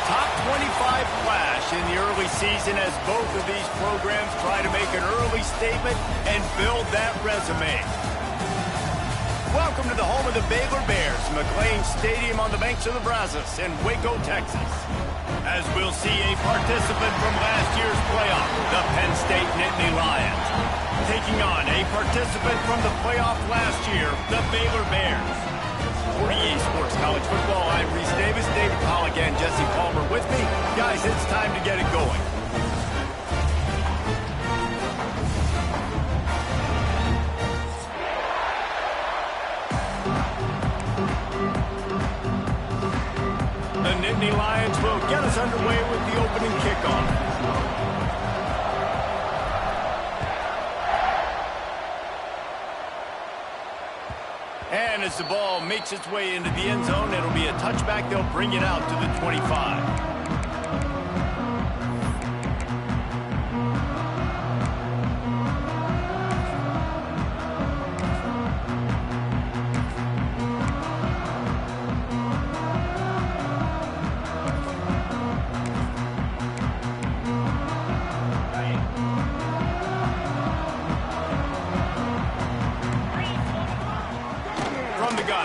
top 25 clash in the early season as both of these programs try to make an early statement and build that resume. Welcome to the home of the Baylor Bears, McLean Stadium on the banks of the Brazos in Waco, Texas. As we'll see a participant from last year's playoff, the Penn State Nittany Lions, taking on a participant from the playoff last year, the Baylor Bears. For EA Sports College Football, I'm Reese Davis, David Pollock, and Jesse Palmer with me. Guys, it's time to get it going. The Nittany Lions will get us underway with the opening kickoff. And as the ball makes its way into the end zone, it'll be a touchback. They'll bring it out to the 25.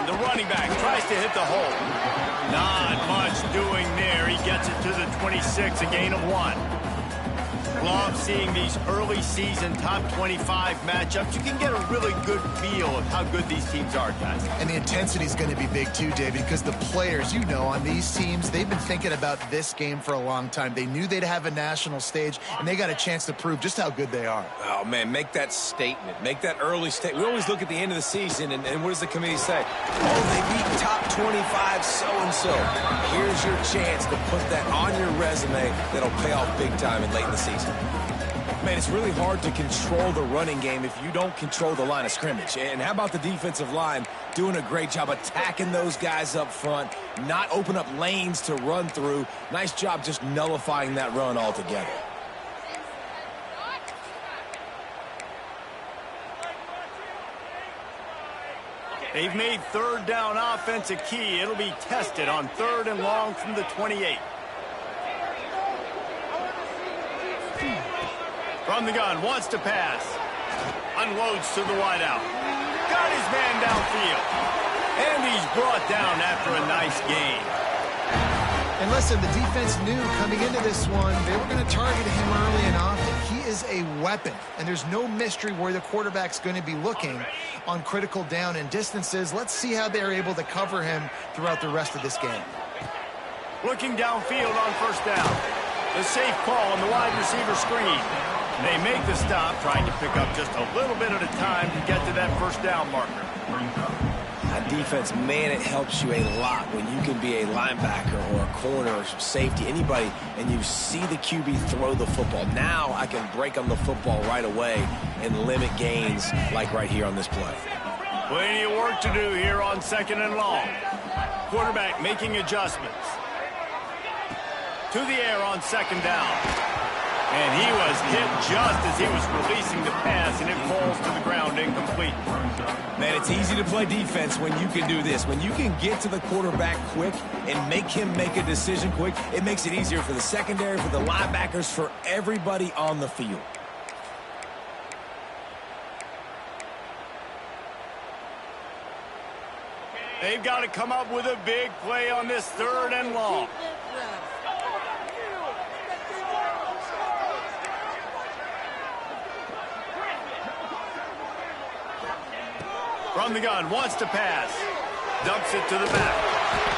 The running back tries to hit the hole. Not much doing there. He gets it to the 26, a gain of 1. Love seeing these early season top 25 matchups. You can get a really good feel of how good these teams are, guys. And the intensity is going to be big too, David, because the players, you know, on these teams, they've been thinking about this game for a long time. They knew they'd have a national stage, and they got a chance to prove just how good they are. Oh, man, make that statement. Make that early statement. We always look at the end of the season, and what does the committee say? Oh, they beat top 25 so-and-so. Here's your chance to put that on your resume that'll pay off big time in late in the season. Man, it's really hard to control the running game if you don't control the line of scrimmage. And how about the defensive line doing a great job attacking those guys up front, not open up lanes to run through. Nice job just nullifying that run altogether. They've made third down offense a key. It'll be tested on 3rd and long from the 28. From the gun, wants to pass. Unloads to the wideout. Got his man downfield. And he's brought down after a nice gain. And listen, the defense knew coming into this one, they were going to target him early and often. He is a weapon, and there's no mystery where the quarterback's going to be looking on critical down and distances. Let's see how they're able to cover him throughout the rest of this game. Looking downfield on 1st down. The safe call on the wide receiver screen. They make the stop, trying to pick up just a little bit at a time to get to that 1st down marker. That defense, man, it helps you a lot when you can be a linebacker or a corner or safety, anybody, and you see the QB throw the football. Now I can break on the football right away and limit gains like right here on this play. Plenty of work to do here on 2nd and long. Quarterback making adjustments. To the air on 2nd down. And he was hit just as he was releasing the pass, and it falls to the ground incomplete. Man, it's easy to play defense when you can do this. When you can get to the quarterback quick and make him make a decision quick, it makes it easier for the secondary, for the linebackers, for everybody on the field. They've got to come up with a big play on this 3rd and long. From the gun, wants to pass. Dumps it to the back.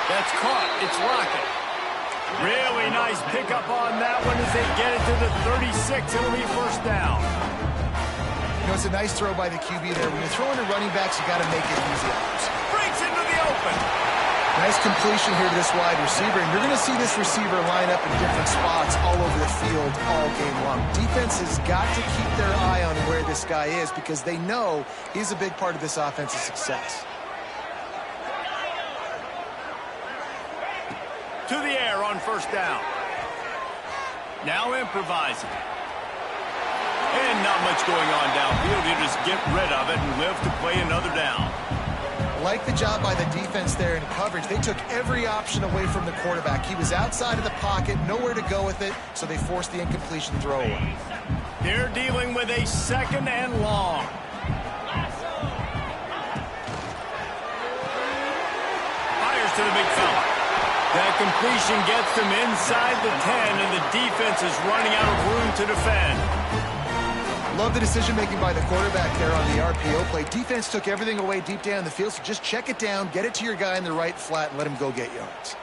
That's caught. It's Rocket. Really nice pickup on that one as they get it to the 36. It'll be 1st down. You know, it's a nice throw by the QB there. When you're throwing to running backs, you got to make it easy. Breaks into the open. Nice completion here to this wide receiver, and you're going to see this receiver line up in different spots all over the field all game long. Defense has got to keep their eye on where this guy is because they know he's a big part of this offense's success. To the air on 1st down. Now improvising. And not much going on downfield. You just get rid of it and live to play another down. Like the job by the defense there in coverage. They took every option away from the quarterback. He was outside of the pocket, nowhere to go with it, so they forced the incompletion throw away. They're dealing with a 2nd and long. Fires to the big fella. That completion gets them inside the 10, and the defense is running out of room to defend. Love the decision-making by the quarterback there on the RPO play. Defense took everything away deep down the field, so just check it down, get it to your guy in the right flat, and let him go get yards.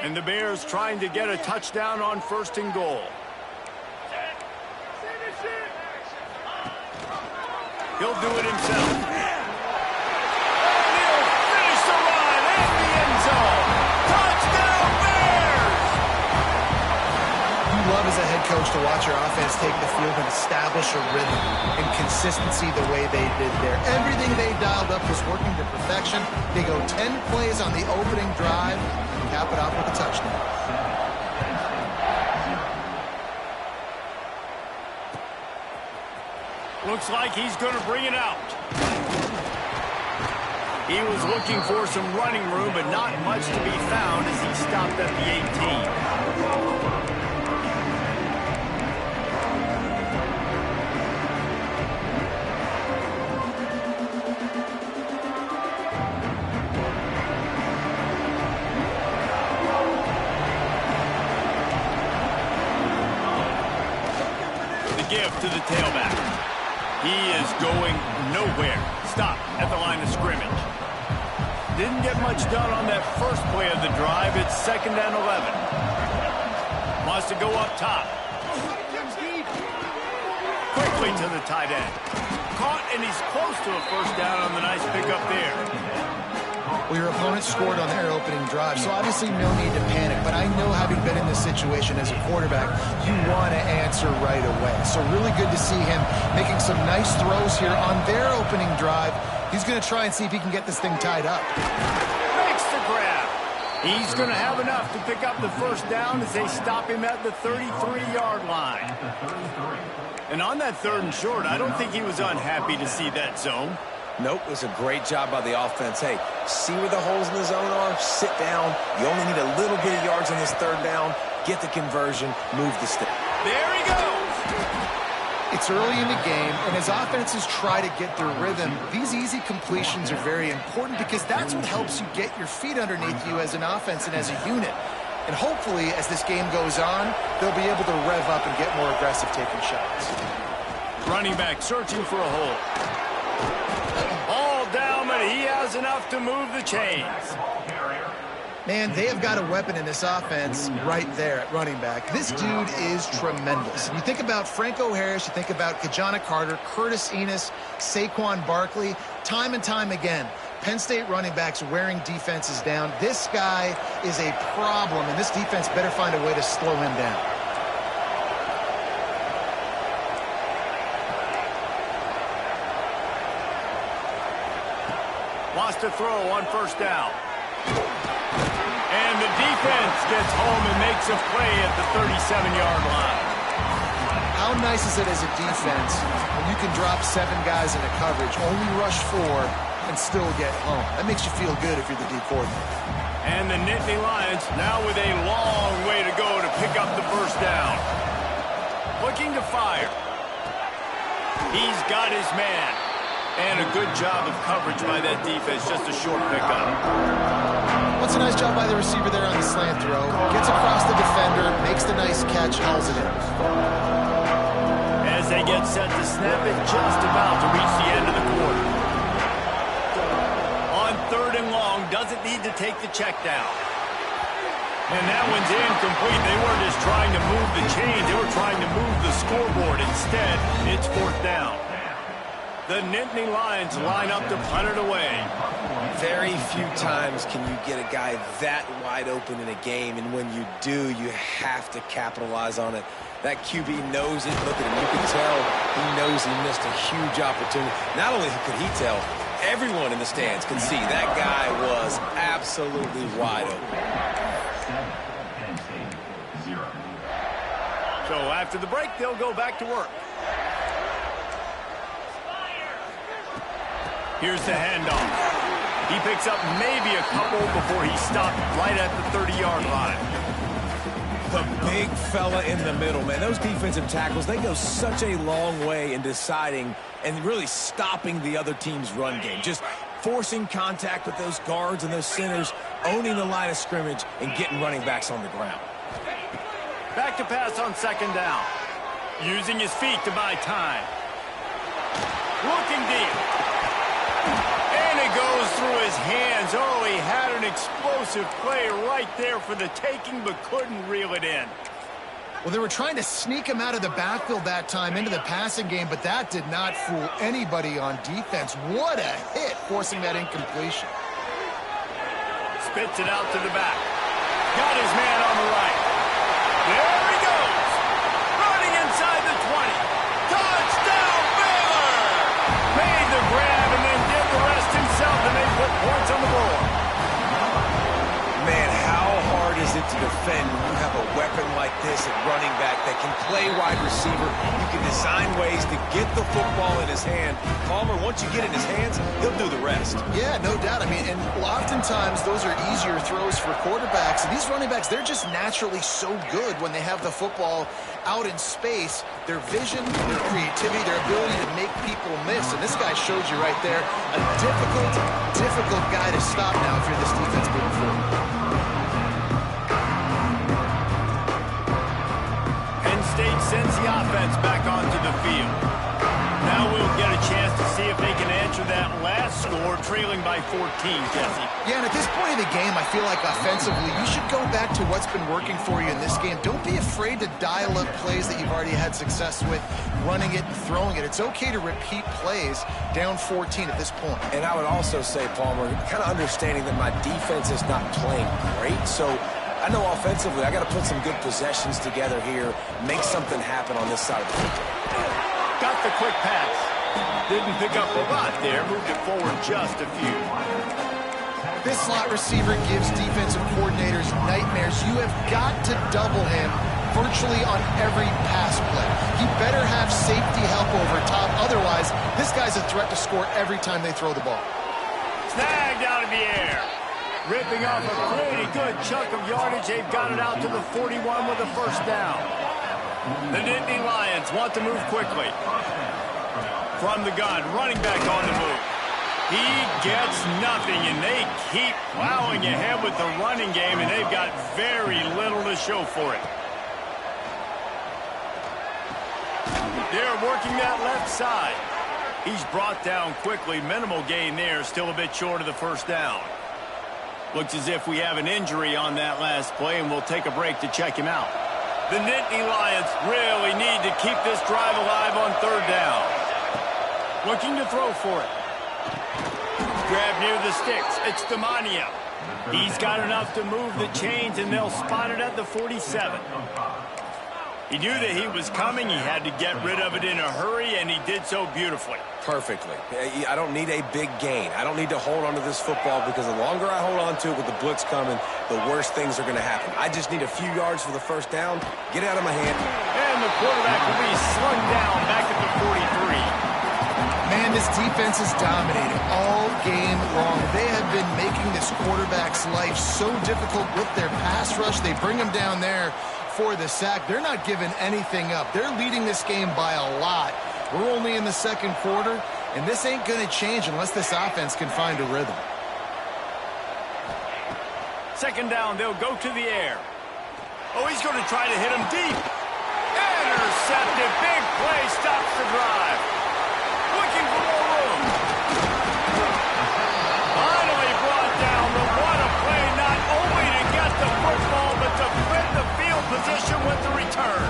And the Bears trying to get a touchdown on 1st and goal. He'll do it himself. And he'll finish the run in the end zone. Touchdown, Bears! You love as a head coach to watch your offense take the field and establish a rhythm and consistency the way they did there. Everything they dialed up was working to perfection. They go 10 plays on the opening drive and cap it off with a touchdown. Looks like he's going to bring it out. He was looking for some running room, but not much to be found as he stopped at the 18. The give to the tailback. He is going nowhere. Stop at the line of scrimmage. Didn't get much done on that first play of the drive. It's 2nd and 11. Wants to go up top. Quickly to the tight end. Caught, and he's close to a 1st down on the nice pickup there. Well, your opponent scored on their opening drive, so obviously no need to panic. But I know, having been in this situation as a quarterback, you want to answer right away. So really good to see him making some nice throws here on their opening drive. He's going to try and see if he can get this thing tied up. Makes the grab. He's going to have enough to pick up the 1st down as they stop him at the 33-yard line. And on that 3rd and short, I don't think he was unhappy to see that zone. Nope, it was a great job by the offense. Hey, see where the holes in the zone are? Sit down. You only need a little bit of yards on this 3rd down. Get the conversion. Move the stick. There he goes. It's early in the game, and as offenses try to get their rhythm, these easy completions are very important because that's what helps you get your feet underneath you as an offense and as a unit. And hopefully, as this game goes on, they'll be able to rev up and get more aggressive taking shots. Running back searching for a hole. All down, but he has enough to move the chains. Man, they have got a weapon in this offense right there at running back. This dude is tremendous. And you think about Franco Harris, you think about Kajana Carter, Curtis Enos, Saquon Barkley, time and time again, Penn State running backs wearing defenses down. This guy is a problem, and this defense better find a way to slow him down. Wants to throw on 1st down. And the defense gets home and makes a play at the 37-yard line. How nice is it as a defense when you can drop 7 guys into coverage, only rush 4, and still get home? That makes you feel good if you're the D coordinator. And the Nittany Lions now with a long way to go to pick up the 1st down. Looking to fire. He's got his man. And a good job of coverage by that defense, just a short pickup. What's a nice job by the receiver there on the slant throw. Gets across the defender, makes the nice catch, hauls it in. As they get set to snap it, just about to reach the end of the quarter. On 3rd and long, doesn't need to take the check down. And that one's incomplete. They weren't just trying to move the chains, they were trying to move the scoreboard. Instead, it's 4th down. The Nittany Lions line up to punt it away. Very few times can you get a guy that wide open in a game, and when you do, you have to capitalize on it. That QB knows it. Look at him. You can tell he knows he missed a huge opportunity. Not only could he tell, everyone in the stands can see that guy was absolutely wide open. So after the break, they'll go back to work. Here's the handoff. He picks up maybe a couple before he stopped right at the 30-yard line. The big fella in the middle, man. Those defensive tackles, they go such a long way in deciding and really stopping the other team's run game. Just forcing contact with those guards and those centers, owning the line of scrimmage, and getting running backs on the ground. Back to pass on second down. Using his feet to buy time. Looking deep. And it goes through his hands. Oh, he had an explosive play right there for the taking, but couldn't reel it in. Well, they were trying to sneak him out of the backfield that time into the passing game, but that did not fool anybody on defense. What a hit, forcing that incompletion. Spits it out to the back. Got his man on the right. There he goes. Running inside the 20. Touchdown, Baylor! Made the grab and then did the rest himself, and they put points on the board. Man, how hard is it to defend when you have a weapon like this at running back that can play wide receiver? You can design ways to get the football in his hand. Palmer, once you get it in his hands, he'll do the rest. Yeah, no doubt. I mean, and oftentimes those are easier throws for quarterbacks. And these running backs, they're just naturally so good when they have the football out in space. Their vision, their creativity, their ability to make people miss. And this guy showed you right there a difficult guy to stop now if you're this defense moving forward. Penn State sends the offense back onto the field. Now we'll get a chance to see if they can answer that last score, trailing by 14, Jesse. Yeah, and at this point in the game, I feel like offensively, you should go back to what's been working for you in this game. Don't be afraid to dial up plays that you've already had success with, running it and throwing it. It's okay to repeat plays down 14 at this point. And I would also say, Palmer, kind of understanding that my defense is not playing great, so I know offensively I got to put some good possessions together here, make something happen on this side of the football. Got the quick pass. Didn't pick up a lot there. Moved it forward just a few. This slot receiver gives defensive coordinators nightmares. You have got to double him virtually on every pass play. He better have safety help over top. Otherwise, this guy's a threat to score every time they throw the ball. Snagged out of the air. Ripping off a pretty good chunk of yardage. They've got it out to the 41 with a first down. The Nittany Lions want to move quickly. From the gun, running back on the move. He gets nothing, and they keep plowing ahead with the running game, and they've got very little to show for it. They're working that left side. He's brought down quickly. Minimal gain there, still a bit short of the first down. Looks as if we have an injury on that last play, and we'll take a break to check him out. The Nittany Lions really need to keep this drive alive on third down. Looking to throw for it. Grab near the sticks. It's Demania. He's got enough to move the chains, and they'll spot it at the 47. He knew that he was coming. He had to get rid of it in a hurry, and he did so beautifully. Perfectly. I don't need a big gain. I don't need to hold on to this football because the longer I hold on to it with the blitz coming, the worse things are going to happen. I just need a few yards for the first down. Get it out of my hand. And the quarterback will be slung down back at the 43. Man, this defense is dominating all game long. They have been making this quarterback's life so difficult with their pass rush. They bring him down there for the sack. They're not giving anything up. They're leading this game by a lot. We're only in the second quarter, and this ain't going to change unless this offense can find a rhythm. Second down, they'll go to the air. Oh, he's going to try to hit him deep. Intercepted. Big play stops the drive. Looking for more room. Finally brought down, but what a play, not only to get the football, but to flip the field position with the return.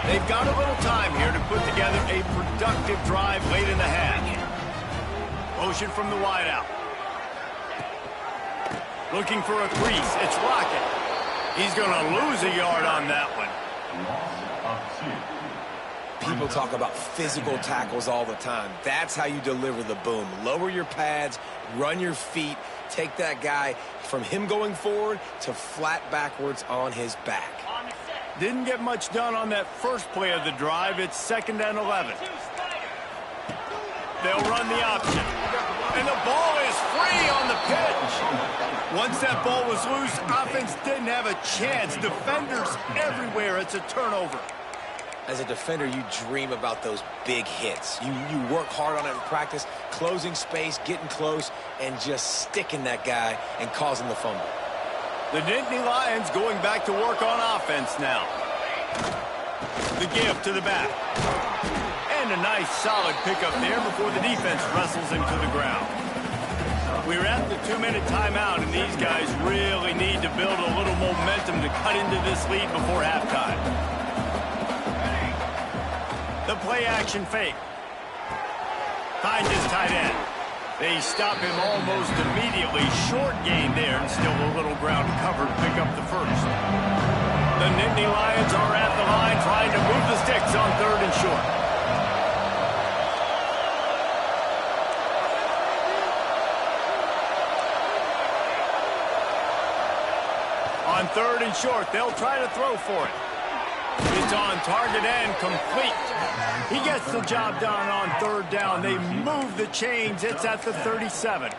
They've got a little time here to put together a productive drive late in the half. Motion from the wideout. Looking for a crease. It's Rocket. He's going to lose a yard on that one. People talk about physical tackles all the time. That's how you deliver the boom. Lower your pads, run your feet, take that guy from him going forward to flat backwards on his back. Didn't get much done on that first play of the drive. It's 2nd and 11. They'll run the option. And the ball is free on the pitch. Once that ball was loose, offense didn't have a chance. Defenders everywhere. It's a turnover. As a defender, you dream about those big hits. You work hard on it in practice, closing space, getting close, and just sticking that guy and causing the fumble. The Nittany Lions going back to work on offense now. The give to the back. And a nice solid pickup there before the defense wrestles him to the ground. We're at the 2-minute timeout, and these guys really need to build a little momentum to cut into this lead before halftime. The play-action fake. Finds his tight end. They stop him almost immediately. Short gain there, and still a little ground to cover to pick up the first. The Nittany Lions are at the line trying to move the sticks on 3rd and short. On 3rd and short, they'll try to throw for it. It's on target and complete. He gets the job done on 3rd down. They move the chains. It's at the 37.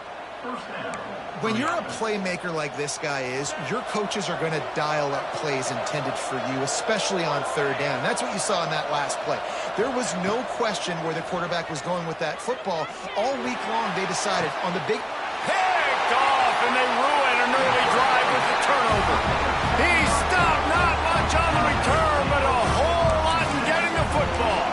When you're a playmaker like this guy is, your coaches are going to dial up plays intended for you, especially on 3rd down. That's what you saw in that last play. There was no question where the quarterback was going with that football. All week long, they decided on the big... Picked off, and they ruin an early drive with the turnover. He stopped, not much on the return, but a whole lot in getting the football.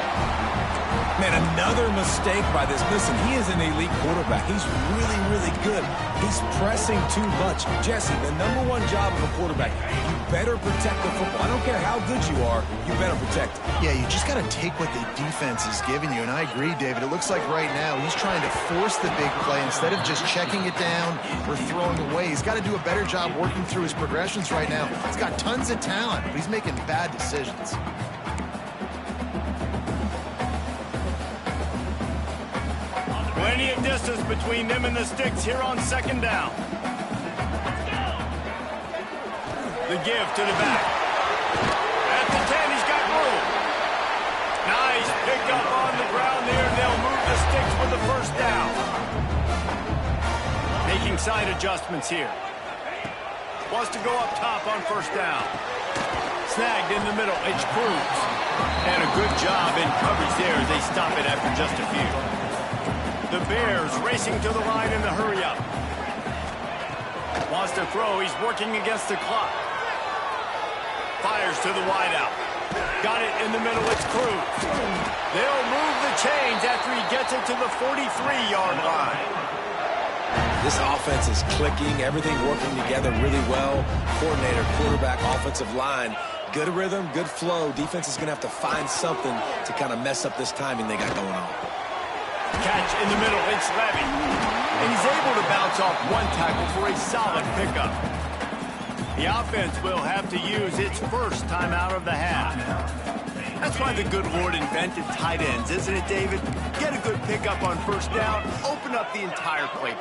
Man, another mistake by this. Listen, he is an elite quarterback. He's really, really good. He's pressing too much. Jesse, the #1 job of a quarterback, you better protect the football. I don't care how good you are, you better protect it. Yeah, you just got to take what the defense is giving you, and I agree, David. It looks like right now he's trying to force the big play instead of just checking it down or throwing away. He's got to do a better job working through his progressions right now. He's got tons of talent, but he's making bad decisions. Plenty of distance between them and the sticks here on 2nd down. The give to the back. At the 10, he's got room. Nice pickup on the ground there. They'll move the sticks with the 1st down. Making side adjustments here. Wants to go up top on 1st down. Snagged in the middle. It's Cruz. And a good job in coverage there as they stop it after just a few. The Bears racing to the line in the hurry-up. Wants to throw. He's working against the clock. Fires to the wideout. Got it in the middle. It's Cruz. They'll move the chains after he gets it to the 43-yard line. This offense is clicking. Everything working together really well. Coordinator, quarterback, offensive line. Good rhythm, good flow. Defense is going to have to find something to kind of mess up this timing they got going on. Catch in the middle, it's Levy. And he's able to bounce off one tackle for a solid pickup. The offense will have to use its first timeout of the half. That's why the good Lord invented tight ends, isn't it, David? Get a good pickup on 1st down, open up the entire play.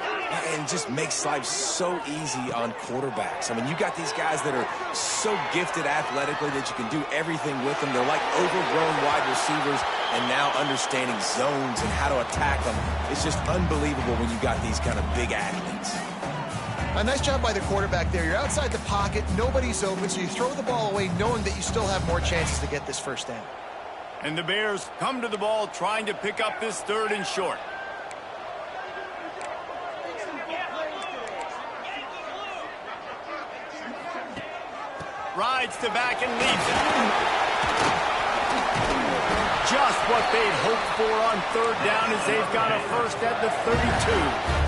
And just makes life so easy on quarterbacks. I mean, you got these guys that are so gifted athletically that you can do everything with them. They're like overgrown wide receivers, and now understanding zones and how to attack them. It's just unbelievable when you got these kind of big athletes. A nice job by the quarterback there. You're outside the pocket, nobody's open, so you throw the ball away knowing that you still have more chances to get this 1st down. And the Bears come to the ball trying to pick up this 3rd and short. Rides to back and leads it. Just what they'd hoped for on 3rd down as they've got a first at the 32.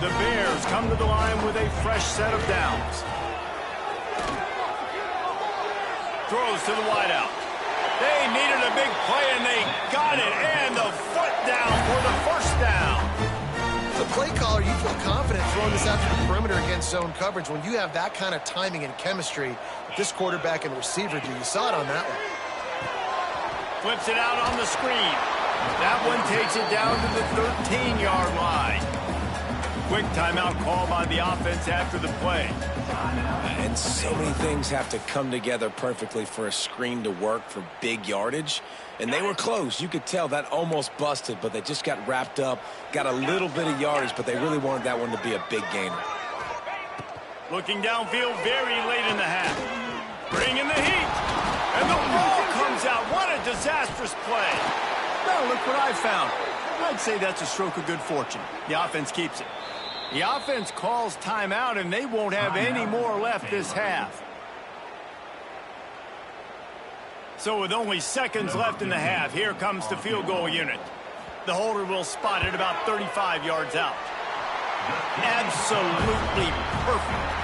The Bears come to the line with a fresh set of downs. Throws to the wideout. They needed a big play, and they got it. And the foot down for the 1st down. As a play caller, you feel confident throwing this out to the perimeter against zone coverage when you have that kind of timing and chemistry that this quarterback and receiver do. You saw it on that one. Flips it out on the screen. That one takes it down to the 13-yard line. quick timeout call by the offense after the play. And so many things have to come together perfectly for a screen to work for big yardage. And they were close. You could tell that almost busted, but they just got wrapped up, got a little bit of yardage, but they really wanted that one to be a big gainer. Looking downfield very late in the half. Bringing the heat. And the ball comes out. What a disastrous play. Now look what I found. I'd say that's a stroke of good fortune. The offense keeps it. The offense calls timeout, and they won't have any more left this half. So with only seconds left in the half, here comes the field goal unit. The holder will spot it about 35 yards out. Absolutely perfect.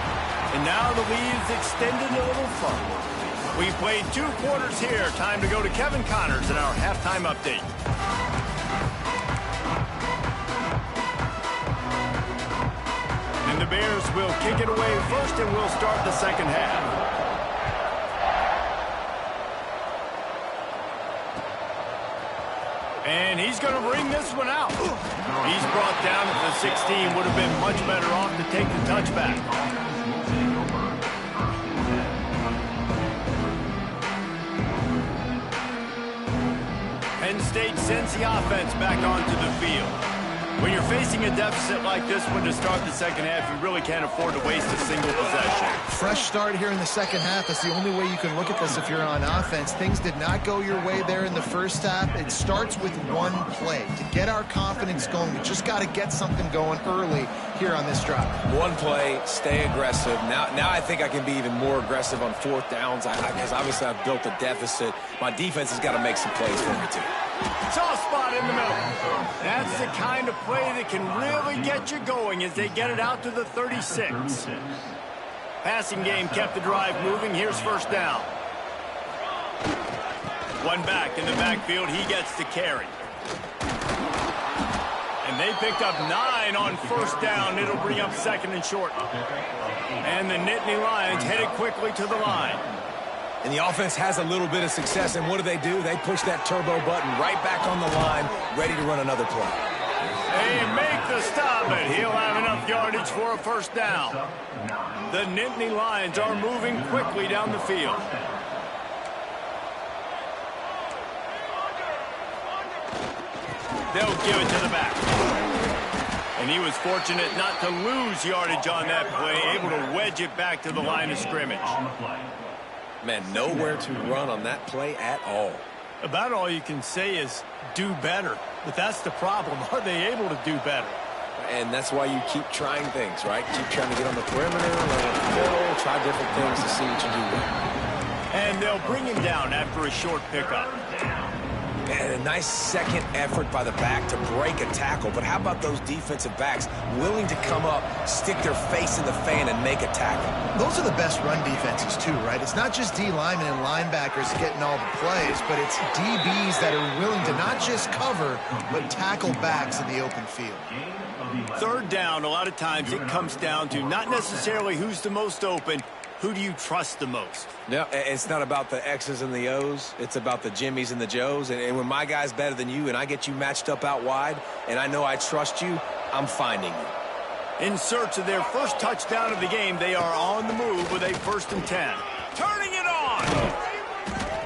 And now the lead is extended a little further. We've played 2 quarters here. Time to go to Kevin Connors in our halftime update. And the Bears will kick it away first, and we'll start the second half. And he's going to bring this one out. He's brought down at the 16. Would have been much better off to take the touchback. Penn State sends the offense back onto the field. When you're facing a deficit like this one to start the second half, you really can't afford to waste a single possession. Fresh start here in the second half. That's the only way you can look at this if you're on offense. Things did not go your way there in the first half. It starts with one play. To get our confidence going, we just got to get something going early here on this drive. One play, stay aggressive. Now I think I can be even more aggressive on 4th downs because obviously I've built a deficit. My defense has got to make some plays for me too. Soft spot in the middle. That's the kind of play that can really get you going as they get it out to the 36. Passing game kept the drive moving. Here's first down. One back in the backfield. He gets the carry. And they picked up 9 on first down. It'll bring up 2nd and short. And the Nittany Lions headed quickly to the line. And the offense has a little bit of success, and what do? They push that turbo button right back on the line, ready to run another play. They make the stop, and he'll have enough yardage for a first down. The Nittany Lions are moving quickly down the field. They'll give it to the back. And he was fortunate not to lose yardage on that play, able to wedge it back to the line of scrimmage. Man, nowhere to run on that play at all. About all you can say is do better. But that's the problem. Are they able to do better? And that's why you keep trying things, right? Keep trying to get on the perimeter, run in the middle, try different things to see what you do well. And they'll bring him down after a short pickup. And a nice second effort by the back to break a tackle. But how about those defensive backs willing to come up, stick their face in the fan, and make a tackle? Those are the best run defenses, too, right? It's not just D linemen and linebackers getting all the plays, but it's DBs that are willing to not just cover, but tackle backs in the open field. Third down, a lot of times it comes down to not necessarily who's the most open, who do you trust the most? No, it's not about the X's and the O's. It's about the Jimmies and the Joes. And when my guy's better than you and I get you matched up out wide and I know I trust you, I'm finding you. In search of their first touchdown of the game, they are on the move with a 1st and 10. Turning it on!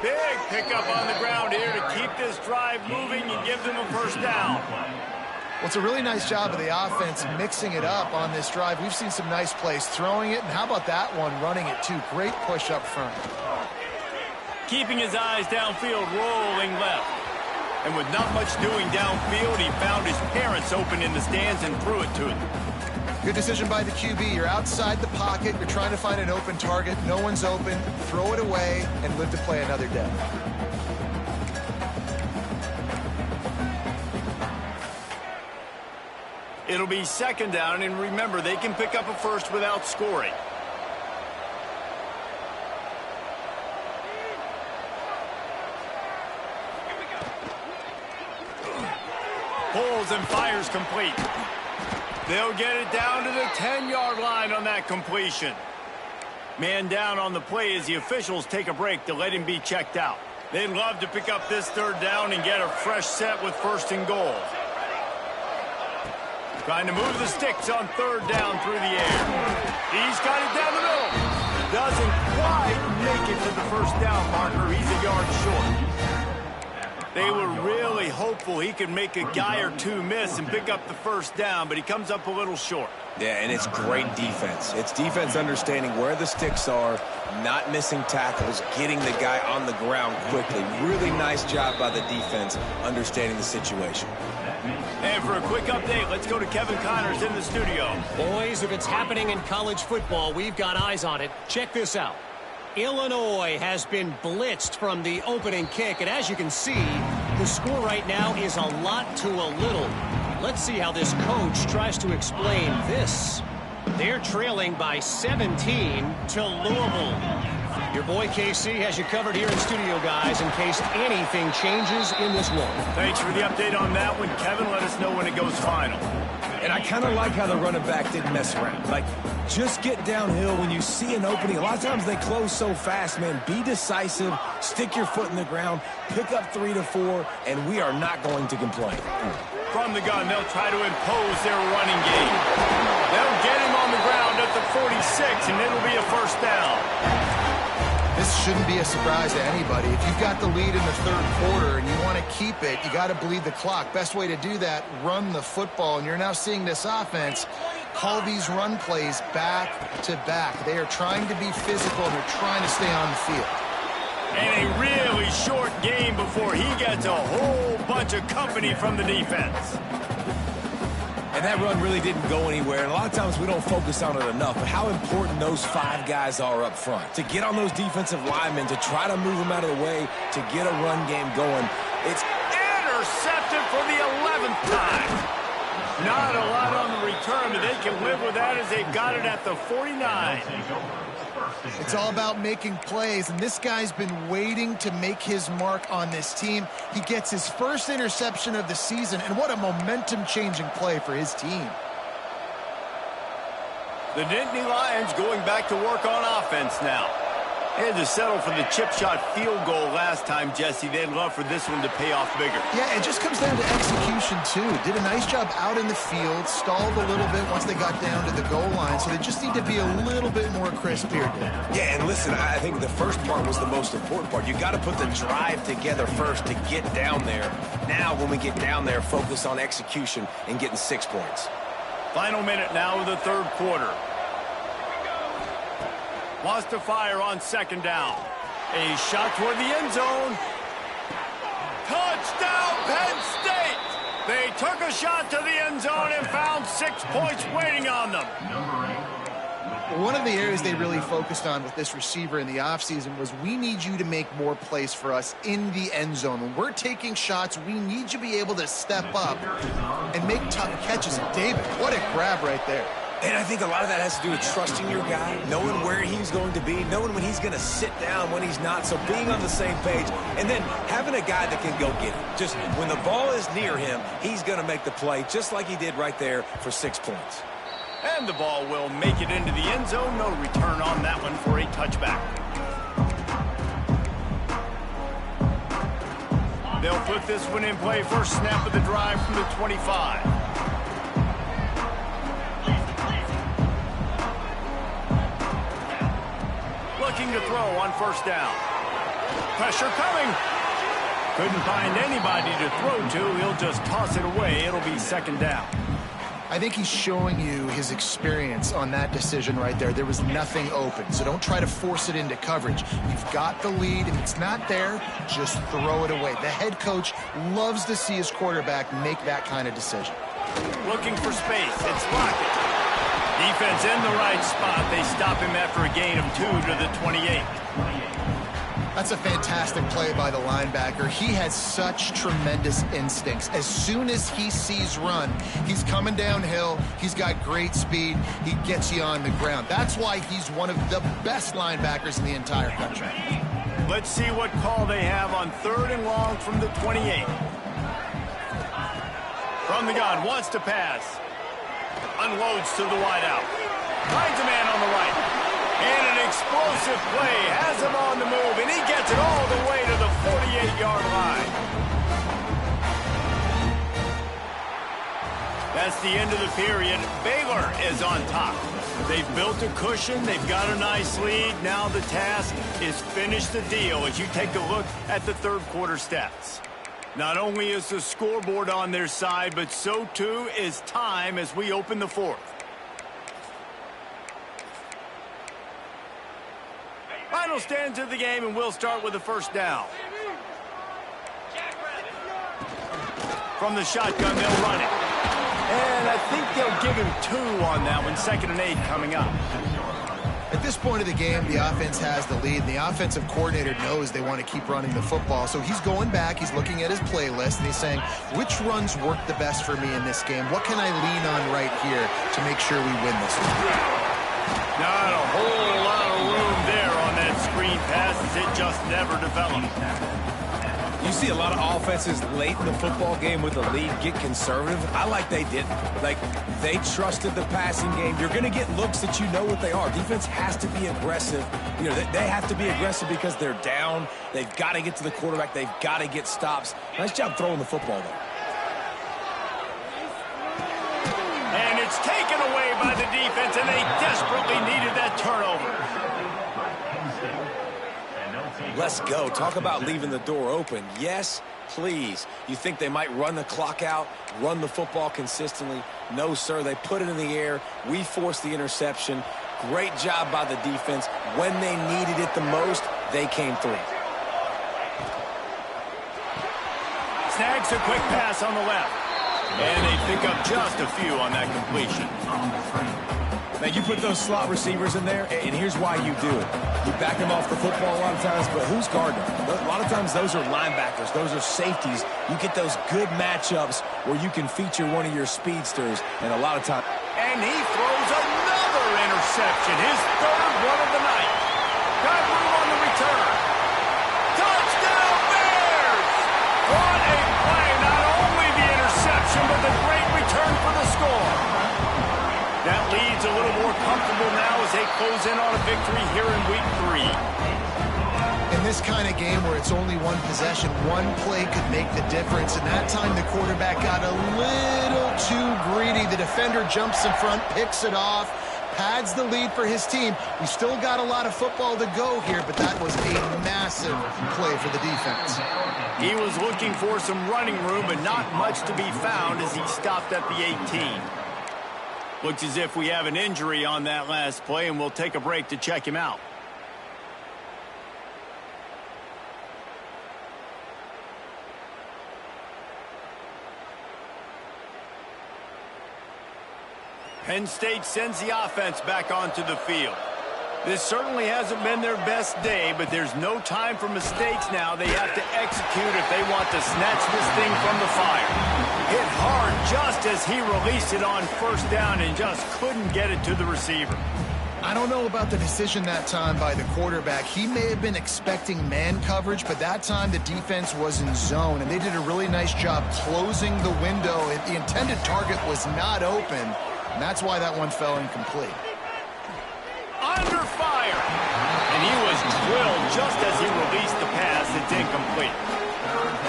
Big pickup on the ground here to keep this drive moving and give them a first down. Well, it's a really nice job of the offense mixing it up on this drive. We've seen some nice plays throwing it, and how about that one running it too? Great push up front. Keeping his eyes downfield, rolling left. And with not much doing downfield, he found his parents open in the stands and threw it to them. Good decision by the QB. You're outside the pocket. You're trying to find an open target. No one's open. Throw it away and live to play another day. It'll be 2nd down, and remember, they can pick up a first without scoring. Pulls and fires complete. They'll get it down to the 10-yard line on that completion. Man down on the play as the officials take a break to let him be checked out. They'd love to pick up this 3rd down and get a fresh set with 1st and goal. Trying to move the sticks on third down through the air. He's got it down the middle. Doesn't quite make it to the first down marker. He's a yard short. They were really hopeful he could make a guy or two miss and pick up the first down, but he comes up a little short. Yeah, and it's great defense. It's defense understanding where the sticks are, not missing tackles, getting the guy on the ground quickly. Really nice job by the defense understanding the situation. And for a quick update, let's go to Kevin Connors in the studio. Boys, if it's happening in college football, we've got eyes on it. Check this out. Illinois has been blitzed from the opening kick, and as you can see, the score right now is a lot to a little. Let's see how this coach tries to explain this. They're trailing by 17 to Louisville. Your boy KC has you covered here in studio, guys, in case anything changes in this one. Thanks for the update on that one. Kevin, let us know when it goes final. And I kind of like how the running back didn't mess around. Like, just get downhill when you see an opening. A lot of times they close so fast, man. Be decisive, stick your foot in the ground, pick up 3 to 4, and we are not going to complain. From the gun, they'll try to impose their running game. They'll get him on the ground at the 46, and it'll be a first down. This shouldn't be a surprise to anybody. If you've got the lead in the third quarter and you want to keep it, you got to bleed the clock. Best way to do that, run the football. And you're now seeing this offense call these run plays back to back. They are trying to be physical, and they're trying to stay on the field. And a really short game before he gets a whole bunch of company from the defense. And that run really didn't go anywhere. And a lot of times we don't focus on it enough. But how important those 5 guys are up front. To get on those defensive linemen, to try to move them out of the way, to get a run game going. It's intercepted for the 11th time. Not a lot on the return, but they can live with that as they've got it at the 49. It's all about making plays, and this guy's been waiting to make his mark on this team. He gets his first interception of the season, and what a momentum-changing play for his team. The Nittany Lions going back to work on offense now. They had to settle for the chip shot field goal last time, Jesse. They'd love for this one to pay off bigger. Yeah, it just comes down to execution, too. Did a nice job out in the field, stalled a little bit once they got down to the goal line, so they just need to be a little bit more crisp here, Dave. Yeah, and listen, I think the first part was the most important part. You got to put the drive together first to get down there. Now, when we get down there, focus on execution and getting 6 points. Final minute now of the third quarter. Wants to fire on second down. A shot toward the end zone. Touchdown, Penn State! They took a shot to the end zone and found 6 points waiting on them. One of the areas they really focused on with this receiver in the offseason was we need you to make more plays for us in the end zone. When we're taking shots, we need you to be able to step up and make tough catches. And David, what a grab right there. And I think a lot of that has to do with trusting your guy, knowing where he's going to be, knowing when he's going to sit down, when he's not, so being on the same page, and then having a guy that can go get it. Just when the ball is near him, he's going to make the play, just like he did right there for 6 points. And the ball will make it into the end zone. No return on that one for a touchback. They'll put this one in play. First snap of the drive from the 25. Looking to throw on first down. Pressure coming. Couldn't find anybody to throw to. He'll just toss it away. It'll be second down. I think he's showing you his experience on that decision right there. There was nothing open, so don't try to force it into coverage. You've got the lead. If it's not there, just throw it away. The head coach loves to see his quarterback make that kind of decision. Looking for space. It's Lockett. Defense in the right spot. They stop him after a gain of 2 to the 28. That's a fantastic play by the linebacker. He has such tremendous instincts. As soon as he sees run, he's coming downhill. He's got great speed. He gets you on the ground. That's why he's one of the best linebackers in the entire country. Let's see what call they have on 3rd and long from the 28. From the gun, wants to pass. Unloads to the wideout. Finds a man on the right. And an explosive play has him on the move, and he gets it all the way to the 48-yard line. That's the end of the period. Baylor is on top. They've built a cushion. They've got a nice lead. Now the task is finish the deal as you take a look at the third quarter stats. Not only is the scoreboard on their side, but so too is time as we open the fourth. Final stands of the game, and we'll start with the first down. From the shotgun, they'll run it. And I think they'll give him 2 on that one. 2nd and 8 coming up. At this point of the game, the offense has the lead, and the offensive coordinator knows they want to keep running the football. So he's going back, he's looking at his playlist, and he's saying, which runs work the best for me in this game? What can I lean on right here to make sure we win this one? Not a whole lot of room there on that screen pass as it just never developed. You see a lot of offenses late in the football game with the lead get conservative. I like they didn't. Like, they trusted the passing game. You're going to get looks that you know what they are. Defense has to be aggressive. You know, they have to be aggressive because they're down. They've got to get to the quarterback. They've got to get stops. Nice job throwing the football, though. And it's taken away by the defense, and they desperately needed that turnover. Let's go. Talk about leaving the door open. Yes, please. You think they might run the clock out, run the football consistently? No, sir. They put it in the air. We forced the interception. Great job by the defense. When they needed it the most, they came through. Snags a quick pass on the left. And they pick up just a few on that completion. Now, you put those slot receivers in there, and here's why you do it. You back them off the football a lot of times, but who's guarding them? A lot of times those are linebackers. Those are safeties. You get those good matchups where you can feature one of your speedsters, and a lot of times. And he throws another interception, his 3rd one of the night. Got room on the return. Touchdown Bears! What a play. Not only the interception, but the great return for the score. That lead's a little more comfortable now as they close in on a victory here in week 3. In this kind of game where it's only one possession, one play could make the difference. And that time the quarterback got a little too greedy. The defender jumps in front, picks it off, pads the lead for his team. We still got a lot of football to go here, but that was a massive play for the defense. He was looking for some running room, but not much to be found as he stopped at the 18. Looks as if we have an injury on that last play, and we'll take a break to check him out. Penn State sends the offense back onto the field. This certainly hasn't been their best day, but there's no time for mistakes now. They have to execute if they want to snatch this thing from the fire. Hit hard just as he released it on 1st down and just couldn't get it to the receiver. I don't know about the decision that time by the quarterback. He may have been expecting man coverage, but that time the defense was in zone, and they did a really nice job closing the window. The intended target was not open, and that's why that one fell incomplete. Under fire. And he was drilled just as he released the pass. It's incomplete.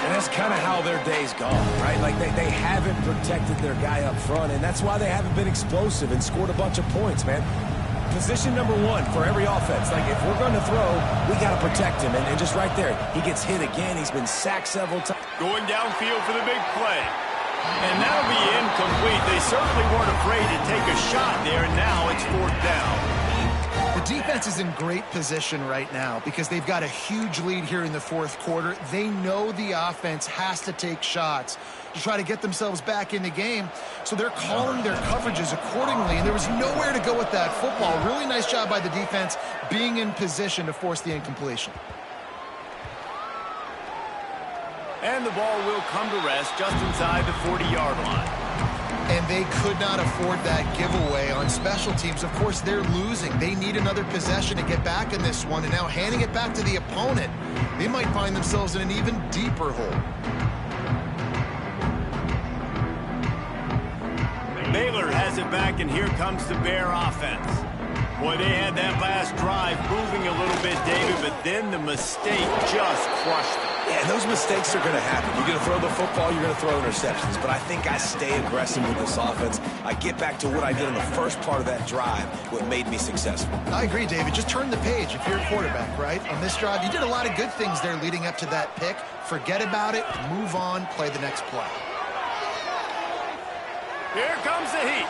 And that's kind of how their day's gone, right? Like they haven't protected their guy up front, and that's why they haven't been explosive and scored a bunch of points, man. Position number 1 for every offense. Like, if we're going to throw, we got to protect him. And just right there, he gets hit again. He's been sacked several times. Going downfield for the big play. And that'll be incomplete. They certainly weren't afraid to take a shot there, and now it's 4th down. The defense is in great position right now because they've got a huge lead here in the 4th quarter. They know the offense has to take shots to try to get themselves back in the game. So they're calling their coverages accordingly, and there was nowhere to go with that football. Really nice job by the defense being in position to force the incompletion. And the ball will come to rest just inside the 40-yard line. And they could not afford that giveaway on special teams. Of course, they're losing. They need another possession to get back in this one. And now handing it back to the opponent, they might find themselves in an even deeper hole. Baylor has it back, and here comes the Bear offense. Boy, they had that last drive moving a little bit, David, but then the mistake just crushed them. Yeah, those mistakes are going to happen. You're going to throw the football, you're going to throw interceptions. But I think I stay aggressive with this offense. I get back to what I did in the first part of that drive, what made me successful. I agree, David. Just turn the page if you're a quarterback, right? On this drive, you did a lot of good things there leading up to that pick. Forget about it, move on, play the next play. Here comes the heat.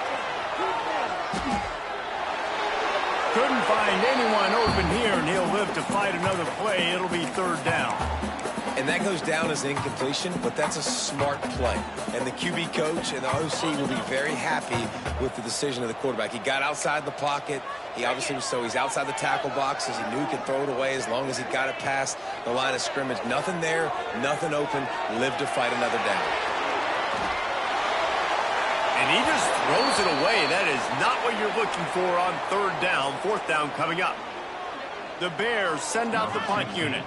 Couldn't find anyone open here, and he'll live to fight another play. It'll be third down. And that goes down as incompletion, but that's a smart play. And the QB coach and the OC will be very happy with the decision of the quarterback. He got outside the pocket. He obviously was he's outside the tackle boxes. He knew he could throw it away as long as he got it past the line of scrimmage. Nothing there, nothing open. Live to fight another down. And he just throws it away. That is not what you're looking for on third down. Fourth down coming up. The Bears send out the punt unit.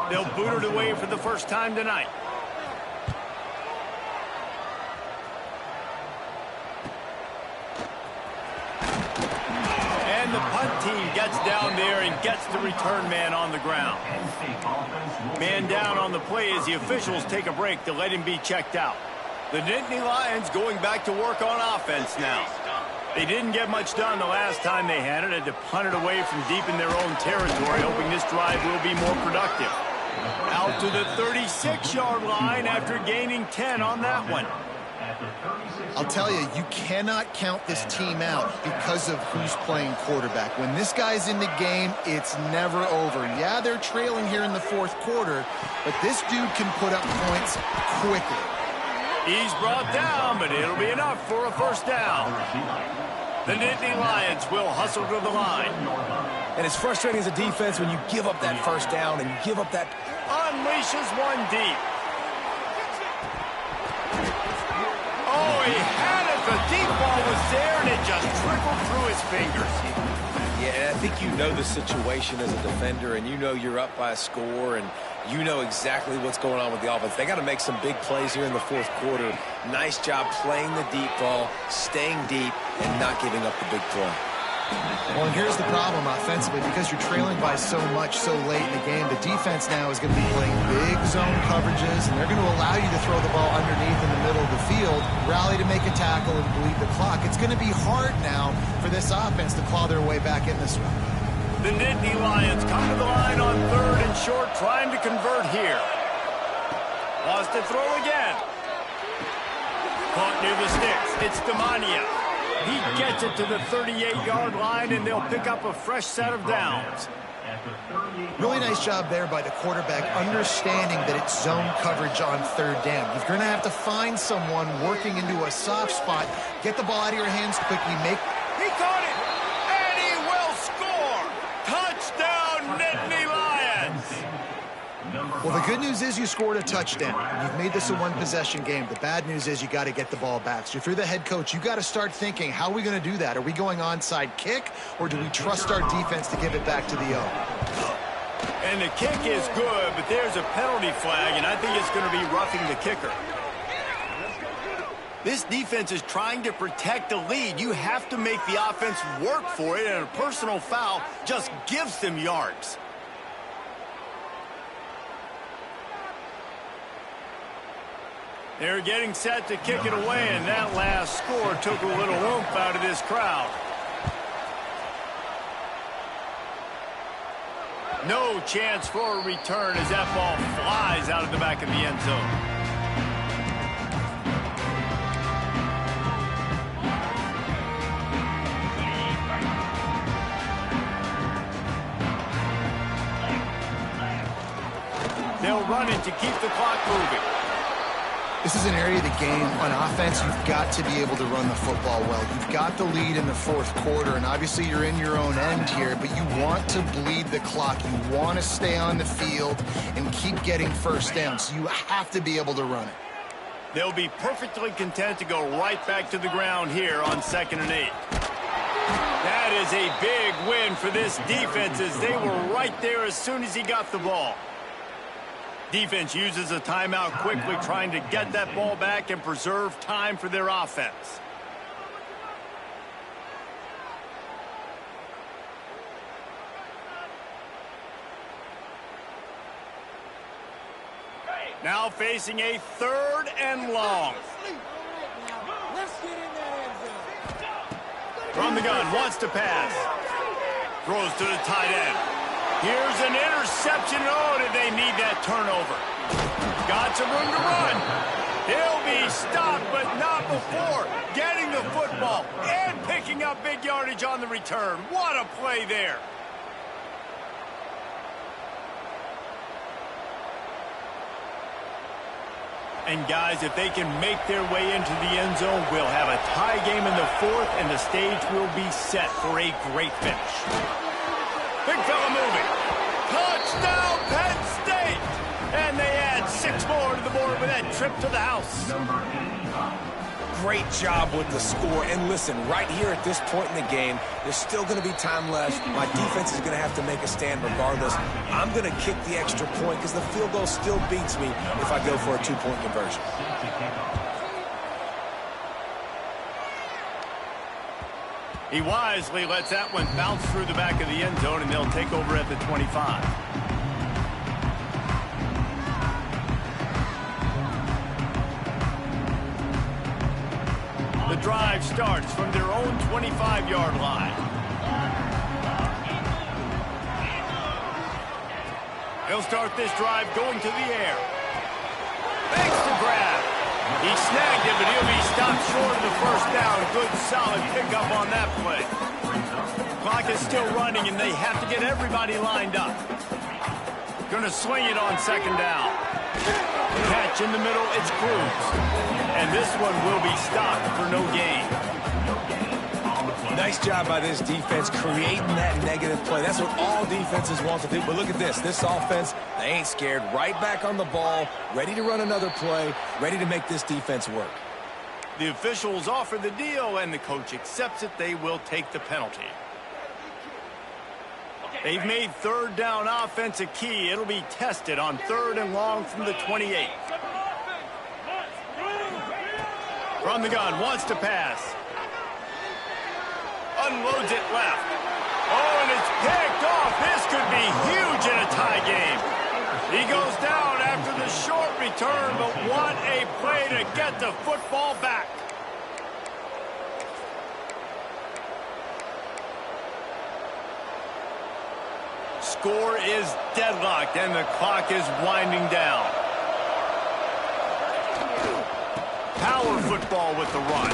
They'll boot it away for the first time tonight. And the punt team gets down there and gets the return man on the ground. Man down on the play as the officials take a break to let him be checked out. The Nittany Lions going back to work on offense now. They didn't get much done the last time they had it. Had to punt it away from deep in their own territory, hoping this drive will be more productive. Out to the 36-yard line after gaining 10 on that one. I'll tell you, you cannot count this team out because of who's playing quarterback. When this guy's in the game, it's never over. Yeah, they're trailing here in the fourth quarter, but this dude can put up points quickly. He's brought down, but it'll be enough for a first down. The Nittany Lions will hustle to the line. And it's frustrating as a defense when you give up that first down and you give up that... Unleashes one deep. Oh, he had it. The deep ball was there, and it just trickled through his fingers. Yeah, and I think you know the situation as a defender, and you know you're up by a score, and you know exactly what's going on with the offense. They got to make some big plays here in the fourth quarter. Nice job playing the deep ball, staying deep, and not giving up the big play. Well, and here's the problem offensively. Because you're trailing by so much so late in the game, the defense now is going to be playing big zone coverages, and they're going to allow you to throw the ball underneath in the middle of the field, rally to make a tackle, and bleed the clock. It's going to be hard now for this offense to claw their way back in this one. The Nittany Lions come to the line on third and short, trying to convert here. Wants to throw again. Caught near the sticks. It's Demania. He gets it to the 38-yard line, and they'll pick up a fresh set of downs. Really nice job there by the quarterback, understanding that it's zone coverage on third down. You're going to have to find someone working into a soft spot, get the ball out of your hands quickly, He caught it, and he will score! Touchdown, Nittany Lions! Well, the good news is you scored a touchdown. You've made this a one-possession game. The bad news is you got to get the ball back. So if you're the head coach, you got to start thinking, how are we going to do that? Are we going onside kick, or do we trust our defense to give it back to the O? And the kick is good, but there's a penalty flag, and I think it's going to be roughing the kicker. This defense is trying to protect the lead. You have to make the offense work for it, and a personal foul just gives them yards. They're getting set to kick it away, and that last score took a little oomph out of this crowd. No chance for a return as that ball flies out of the back of the end zone. They'll run it to keep the clock moving. This is an area of the game on offense you've got to be able to run the football well. You've got the lead in the fourth quarter, and obviously you're in your own end here, but you want to bleed the clock. You want to stay on the field and keep getting first down, so you have to be able to run it. They'll be perfectly content to go right back to the ground here on 2nd and 8. That is a big win for this defense as they were right there as soon as he got the ball. Defense uses a timeout quickly, trying to get that ball back and preserve time for their offense. Now facing a 3rd and long. From the gun, wants to pass. Throws to the tight end. Here's an interception. Oh, did they need that turnover? Got some room to run. He'll be stopped, but not before getting the football and picking up big yardage on the return. What a play there. And guys, if they can make their way into the end zone, we'll have a tie game in the 4th, and the stage will be set for a great finish. Big fella moving. Touchdown, Penn State! And they add 6 more to the board with that trip to the house. Great job with the score. And listen, right here at this point in the game, there's still going to be time left. My defense is going to have to make a stand regardless. I'm going to kick the extra point because the field goal still beats me if I go for a 2-point conversion. He wisely lets that one bounce through the back of the end zone, and they'll take over at the 25. The drive starts from their own 25-yard line. He'll start this drive going to the air. Makes the grab. He snagged it, but he'll be stopped short of the first down. Good, solid pickup on that play. Clock is still running, and they have to get everybody lined up. Going to swing it on 2nd down. Catch in the middle, it's Cruz. And this one will be stopped for no gain. Nice job by this defense creating that negative play. That's what all defenses want to do. But look at this. This offense, they ain't scared. Right back on the ball, ready to run another play, ready to make this defense work. The officials offer the deal, and the coach accepts it. They will take the penalty. They've made 3rd down offense a key. It'll be tested on 3rd and long from the 28. From the gun, wants to pass. Unloads it left. Oh, and it's picked off. This could be huge in a tie game. He goes down after the short return, but what a play to get the football back. Score is deadlocked, and the clock is winding down. Power football with the run.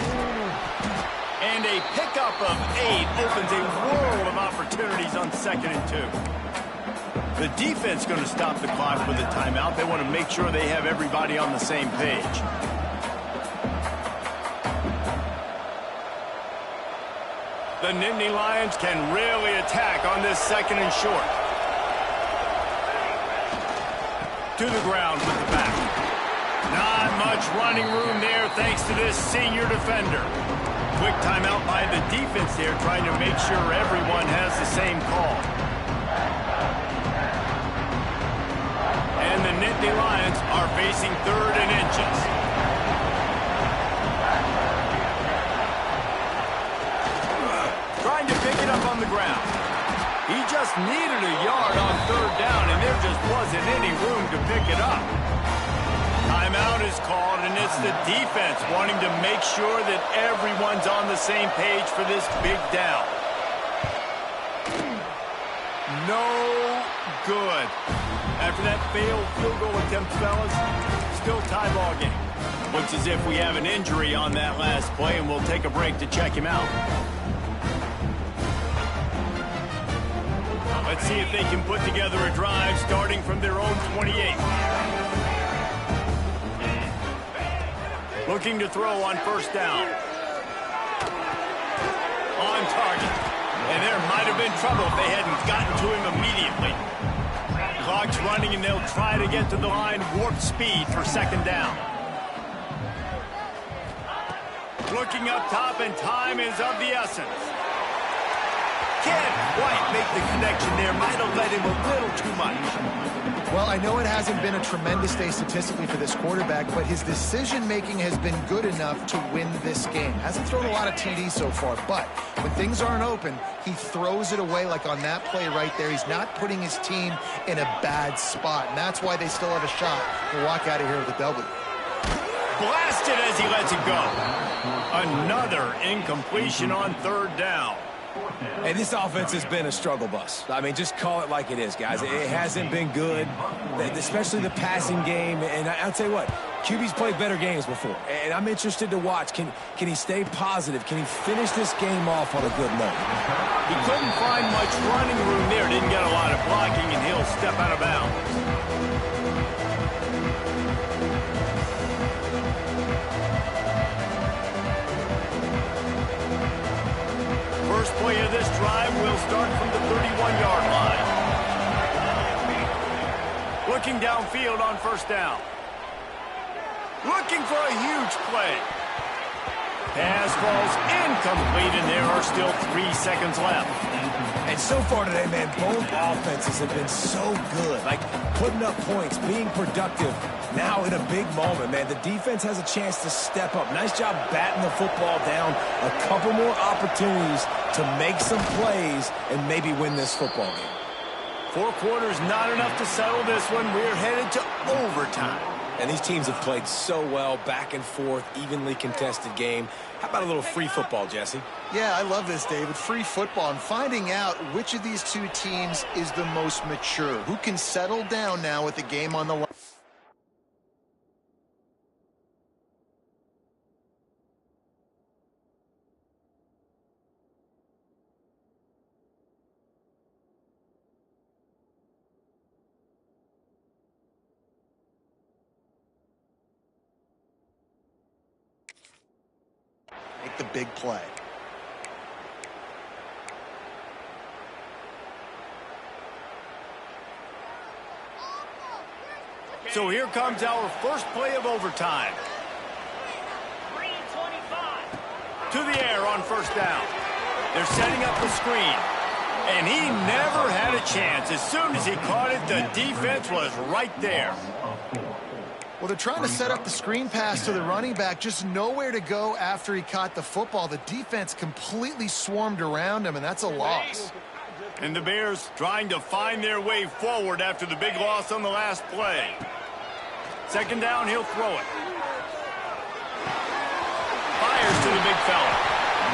And a pickup of 8 opens a world of opportunities on 2nd and 2. The defense going to stop the clock with a timeout. They want to make sure they have everybody on the same page. The Nittany Lions can really attack on this 2nd and short. To the ground with the back. Not much running room there thanks to this senior defender. Quick timeout by the defense there, trying to make sure everyone has the same call. And the Nittany Lions are facing 3rd and inches. Trying to pick it up on the ground. He just needed a yard on 3rd down, and there just wasn't any room to pick it up. Timeout is called, and it's the defense wanting to make sure that everyone's on the same page for this big down. No good. After that failed field goal attempt, fellas, still tie ball game. Looks as if we have an injury on that last play, and we'll take a break to check him out. Let's see if they can put together a drive starting from their own 28. Looking to throw on 1st down. On target. And there might have been trouble if they hadn't gotten to him immediately. Clock's running, and they'll try to get to the line warp speed for 2nd down. Looking up top, and time is of the essence. Can't quite make the connection there. Might have led him a little too much. Well, I know it hasn't been a tremendous day statistically for this quarterback, but his decision-making has been good enough to win this game. Hasn't thrown a lot of TDs so far, but when things aren't open, he throws it away like on that play right there. He's not putting his team in a bad spot, and that's why they still have a shot to walk out of here with a W. Blasted as he lets it go. Another incompletion on third down. And this offense has been a struggle bus. I mean, just call it like it is, guys. It hasn't been good, especially the passing game. And I'll tell you what, QB's played better games before. And I'm interested to watch. Can he stay positive? Can he finish this game off on a good note? He couldn't find much running room there. Didn't get a lot of blocking, and he'll step out of bounds. First play of this drive will start from the 31-yard line. Looking downfield on first down. Looking for a huge play. Pass falls incomplete, and there are still 3 seconds left. And so far today, man, both offenses have been so good. Like, putting up points, being productive. Now in a big moment, man, the defense has a chance to step up. Nice job batting the football down. A couple more opportunities to make some plays and maybe win this football game. 4 quarters, not enough to settle this one. We're headed to overtime. And these teams have played so well, back and forth, evenly contested game. How about a little free football, Jesse? Yeah, I love this, David. Free football and finding out which of these two teams is the most mature. Who can settle down now with the game on the line? Make the big play. So here comes our first play of overtime. To the air on first down. They're setting up the screen. And he never had a chance. As soon as he caught it, the defense was right there. Well, they're trying to set up the screen pass to the running back, just nowhere to go after he caught the football. The defense completely swarmed around him, and that's a loss. And the Bears trying to find their way forward after the big loss on the last play. Second down, he'll throw it. Fires to the big fella.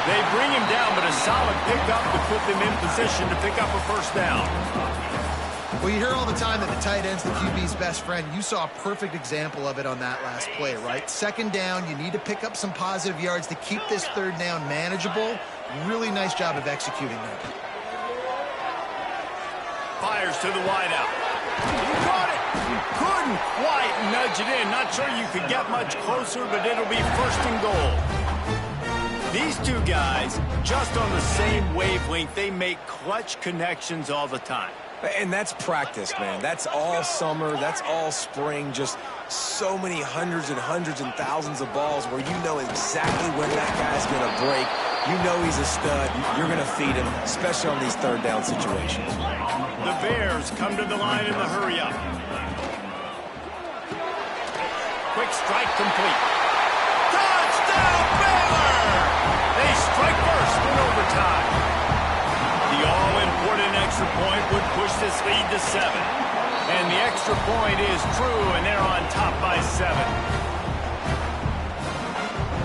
They bring him down, but a solid pickup to put them in position to pick up a first down. Well, you hear all the time that the tight end's the QB's best friend. You saw a perfect example of it on that last play, right? Second down, you need to pick up some positive yards to keep this third down manageable. Really nice job of executing that. Fires to the wideout. He caught it. Couldn't quite nudge it in. Not sure you could get much closer, but it'll be first and goal. These two guys, just on the same wavelength, they make clutch connections all the time. And that's practice, man. That's all summer. That's all spring. Just so many hundreds and thousands of balls where you know exactly when that guy's going to break. You know he's a stud. You're going to feed him, especially on these third down situations. The Bears come to the line in the hurry-up. Quick strike complete. Touchdown, Baylor! They strike first in overtime. The all-important extra point would push this lead to 7. And the extra point is true, and they're on top by 7.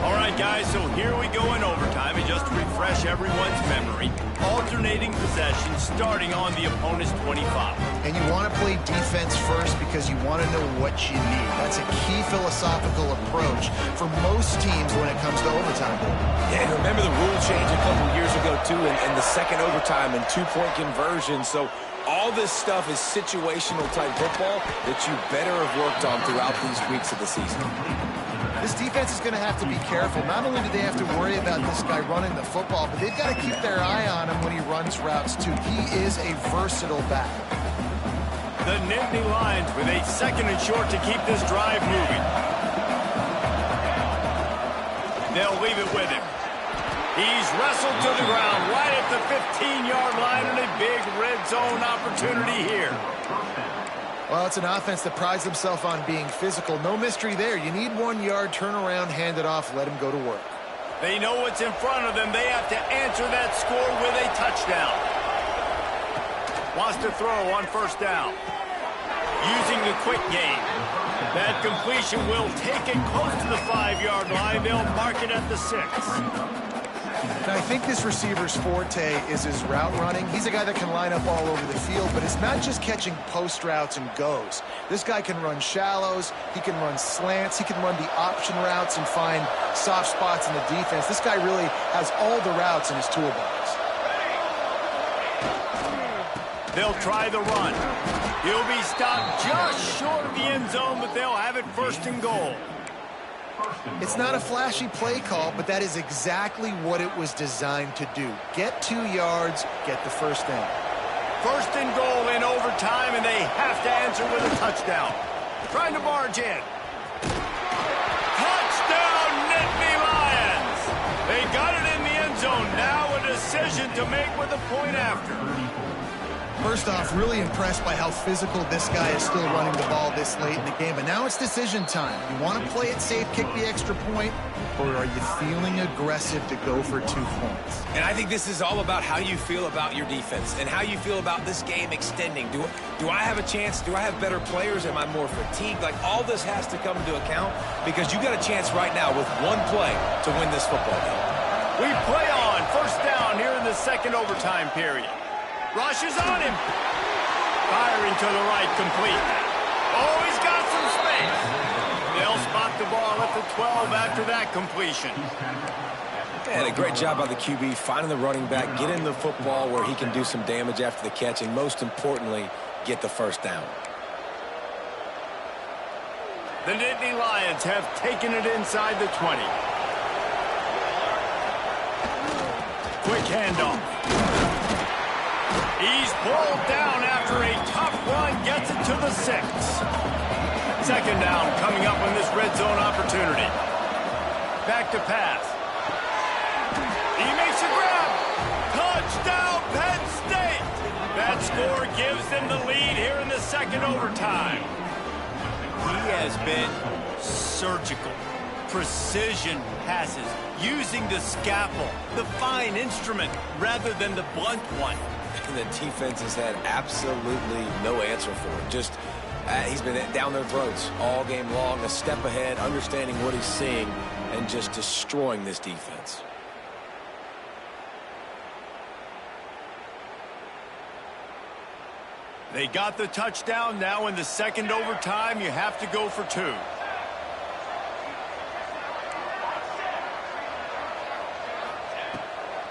All right, guys, so here we go in overtime. And just to refresh everyone's memory, alternating possession starting on the opponent's 25. And you want to play defense first because you want to know what you need. That's a key philosophical approach for most teams when it comes to overtime. Yeah, and remember the rule change a couple years ago, too, and the second overtime and two-point conversion. So all this stuff is situational-type football that you better have worked on throughout these weeks of the season. This defense is going to have to be careful. Not only do they have to worry about this guy running the football, but they've got to keep their eye on him when he runs routes, too. He is a versatile back. The Nittany Lions with a second and short to keep this drive moving. They'll leave it with him. He's wrestled to the ground right at the 15-yard line, and a big red zone opportunity here. Well, it's an offense that prides themselves on being physical. No mystery there. You need 1 yard, turn around, hand it off, let him go to work. They know what's in front of them. They have to answer that score with a touchdown. Wants to throw on first down. Using the quick game. That completion will take it close to the 5-yard line. They'll mark it at the 6. Now, I think this receiver's forte is his route running. He's a guy that can line up all over the field, but it's not just catching post routes and goes. This guy can run shallows, he can run slants, he can run the option routes and find soft spots in the defense. This guy really has all the routes in his toolbox. They'll try the run. He'll be stopped just short of the end zone, but they'll have it first and goal. It's not a flashy play call, but that is exactly what it was designed to do. Get 2 yards, get the first down. First and goal in overtime, and they have to answer with a touchdown. Trying to barge in. Touchdown, Nittany Lions! They got it in the end zone. Now a decision to make with a point after. First off, really impressed by how physical this guy is still running the ball this late in the game. But now it's decision time. You want to play it safe, kick the extra point, or are you feeling aggressive to go for 2 points? And I think this is all about how you feel about your defense and how you feel about this game extending. Do I have a chance? Do I have better players? Am I more fatigued? Like, all this has to come into account because you got a chance right now with 1 play to win this football game. We play on. First down here in the second overtime period. Rushes on him. Firing to the right, complete. Oh, he's got some space. They'll spot the ball at the 12 after that completion. And a great job by the QB finding the running back, getting the football where he can do some damage after the catch, and most importantly, get the first down. The Nittany Lions have taken it inside the 20. Quick handoff. He's pulled down after a tough run, gets it to the 6. Second down coming up on this red zone opportunity. Back to pass. He makes a grab. Touchdown, Penn State. That score gives them the lead here in the second overtime. He has been surgical. Precision passes, using the scalpel, the fine instrument, rather than the blunt one. And the defense has had absolutely no answer for it. Just, he's been down their throats all game long, a step ahead, understanding what he's seeing, and just destroying this defense. They got the touchdown. Now in the second overtime, you have to go for 2.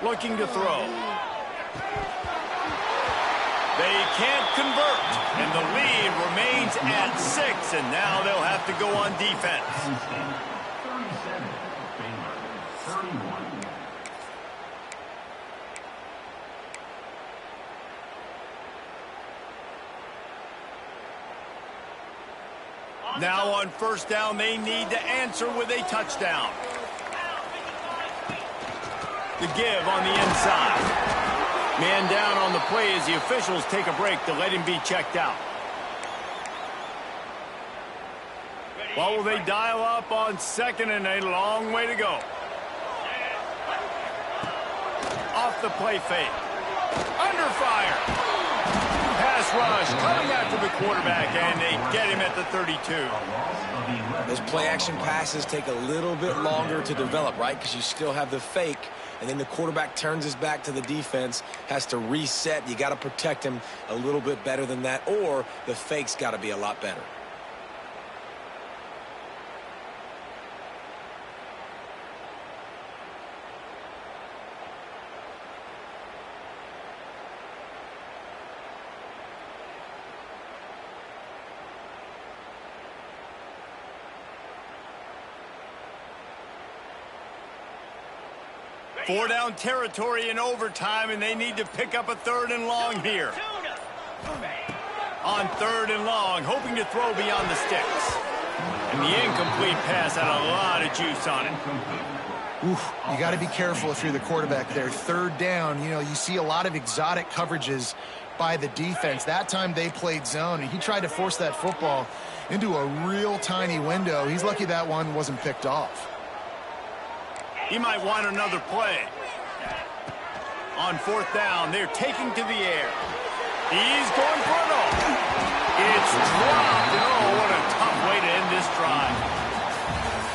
Looking to throw. They can't convert, and the lead remains at 6, and now they'll have to go on defense. Now on first down, they need to answer with a touchdown. The give on the inside. Man down on the play as the officials take a break to let him be checked out. What will they dial up on second, and a long way to go. Off the play fake. Under fire. Pass rush coming after the quarterback, and they get him at the 32. Those play-action passes take a little bit longer to develop, right? Because you still have the fake, and then the quarterback turns his back to the defense, has to reset. You got to protect him a little bit better than that, or the fake's got to be a lot better. Four-down territory in overtime, and they need to pick up a 3rd and long here. On 3rd and long, hoping to throw beyond the sticks. And the incomplete pass had a lot of juice on it. Oof, you got to be careful if you're the quarterback there. Third down, you know, you see a lot of exotic coverages by the defense. That time they played zone, and he tried to force that football into a real tiny window. He's lucky that one wasn't picked off. He might want another play. On fourth down, they're taking to the air. He's going for it all. It's dropped, and oh, what a tough way to end this drive.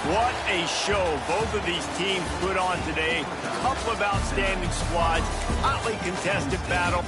What a show both of these teams put on today. A couple of outstanding squads, hotly contested battle.